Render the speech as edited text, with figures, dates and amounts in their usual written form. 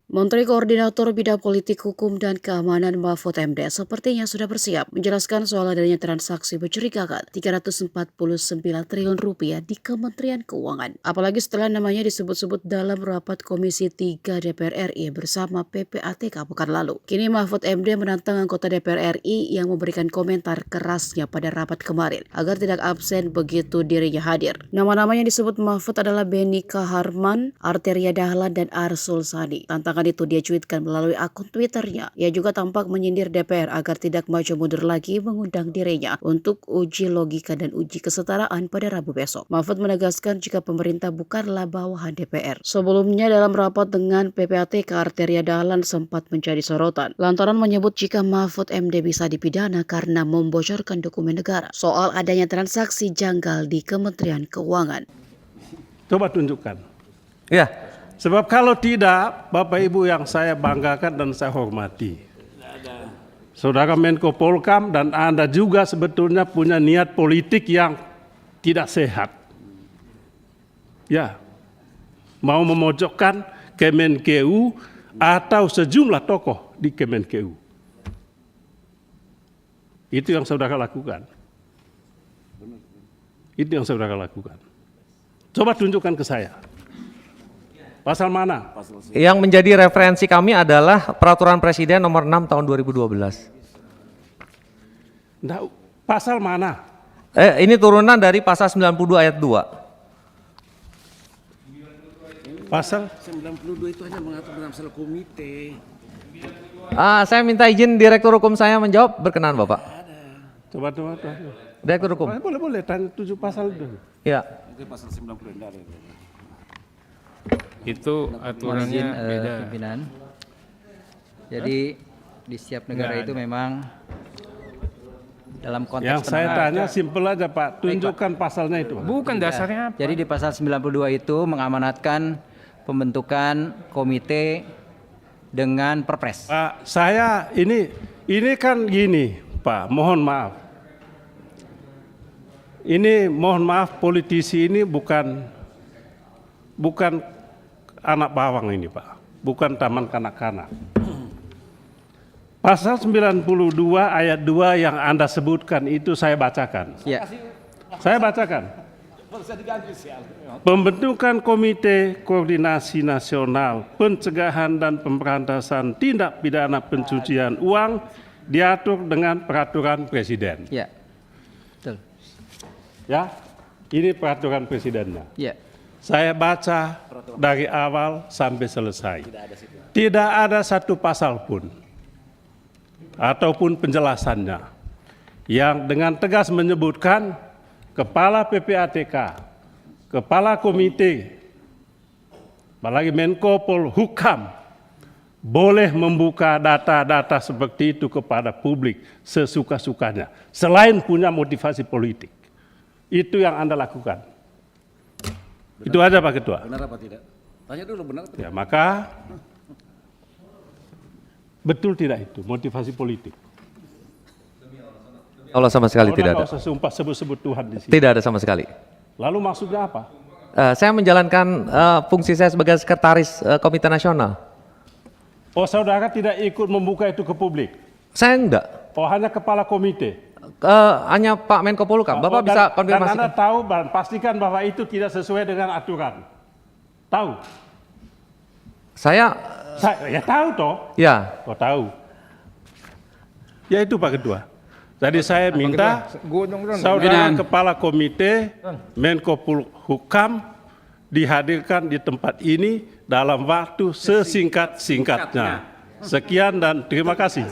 Menteri Koordinator Bidang Politik, Hukum, dan Keamanan Mahfud MD sepertinya sudah bersiap menjelaskan soal adanya transaksi mencurigakan Rp349 triliun di Kementerian Keuangan. Apalagi setelah namanya disebut-sebut dalam rapat Komisi 3 DPR RI bersama PPATK pekan lalu. Kini Mahfud MD menantang anggota DPR RI yang memberikan komentar kerasnya pada rapat kemarin agar tidak absen begitu dirinya hadir. Nama-nama yang disebut Mahfud adalah Beni Kaharman, Arteria Dahlan, dan Arsul Sani. Tantangan itu dia cuitkan melalui akun Twitternya. Ia juga tampak menyindir DPR agar tidak maju mundur lagi mengundang dirinya untuk uji logika dan uji kesetaraan pada Rabu besok. Mahfud menegaskan jika pemerintah bukanlah bawahan DPR. Sebelumnya dalam rapat dengan PPATK, Arteria Dahlan sempat menjadi sorotan lantaran menyebut jika Mahfud MD bisa dipidana karena membocorkan dokumen negara soal adanya transaksi janggal di Kementerian Keuangan. Coba tunjukkan. Ya, Sebab kalau tidak, Bapak Ibu yang saya banggakan dan saya hormati, Saudara Menko Polhukam dan Anda juga sebetulnya punya niat politik yang tidak sehat. Ya, mau memojokkan Kemenkeu atau sejumlah tokoh di Kemenkeu. Itu yang saudara lakukan. Itu yang saudara lakukan. Coba tunjukkan ke saya. Pasal mana? yang menjadi referensi kami adalah Peraturan Presiden Nomor 6 Tahun 2012. Nggak, pasal mana? Ini turunan dari Pasal 92 ayat 2. Pasal 92 itu hanya mengatur tentang masalah komite. Saya minta izin Direktur Hukum saya menjawab, berkenan Bapak. coba. Direktur Hukum. Boleh tanya 7 pasal itu. Ya. Itu pasal 90 enggak ada. Itu aturannya beda. Pimpinan. Jadi di setiap negara Nggak itu ada. memang dalam konteks Yang saya penanganan- tanya simpel aja Pak, tunjukkan pasalnya itu. Pak. Bukan dasarnya apa? Jadi di pasal 92 itu mengamanatkan pembentukan komite dengan perpres. Pak, saya ini kan gini Pak, mohon maaf. Ini mohon maaf politisi ini bukan anak bawang ini Pak, bukan taman kanak-kanak. Pasal 92 ayat 2 yang Anda sebutkan itu saya bacakan. Ya. Saya bacakan. Pembentukan Komite Koordinasi Nasional Pencegahan dan Pemberantasan Tindak Pidana Pencucian Uang diatur dengan Peraturan Presiden. Ya. Betul. Ya, ini Peraturan Presidennya. Ya. Saya baca dari awal sampai selesai. Tidak ada satu pasal pun ataupun penjelasannya yang dengan tegas menyebutkan Kepala PPATK, Kepala Komite, apalagi Menko Polhukam boleh membuka data-data seperti itu kepada publik sesuka-sukanya selain punya motivasi politik. Itu yang Anda lakukan. Itu aja Pak Ketua. Benar apa tidak? Tanya dulu benar apa tidak? Ya, maka betul tidak itu motivasi politik. Allah sama sekali tidak Nggak ada. usah sumpah sebut-sebut Tuhan di sini. Tidak ada sama sekali. Lalu maksudnya apa? Saya menjalankan fungsi saya sebagai sekretaris Komite Nasional. Oh, saudara tidak ikut membuka itu ke publik? Saya enggak. Oh, hanya kepala komite? Hanya Pak Menko Polhukam. Bapak Oh, bisa dan konfirmasi. Anda tahu dan pastikan bahwa itu tidak sesuai dengan aturan. Tahu? Saya Ya tahu toh? ya. Oh, tahu. Ya itu Pak Ketua. Jadi saya minta saudara kepala komite Menko Polhukam dihadirkan di tempat ini dalam waktu sesingkat-singkatnya. Sekian dan terima kasih.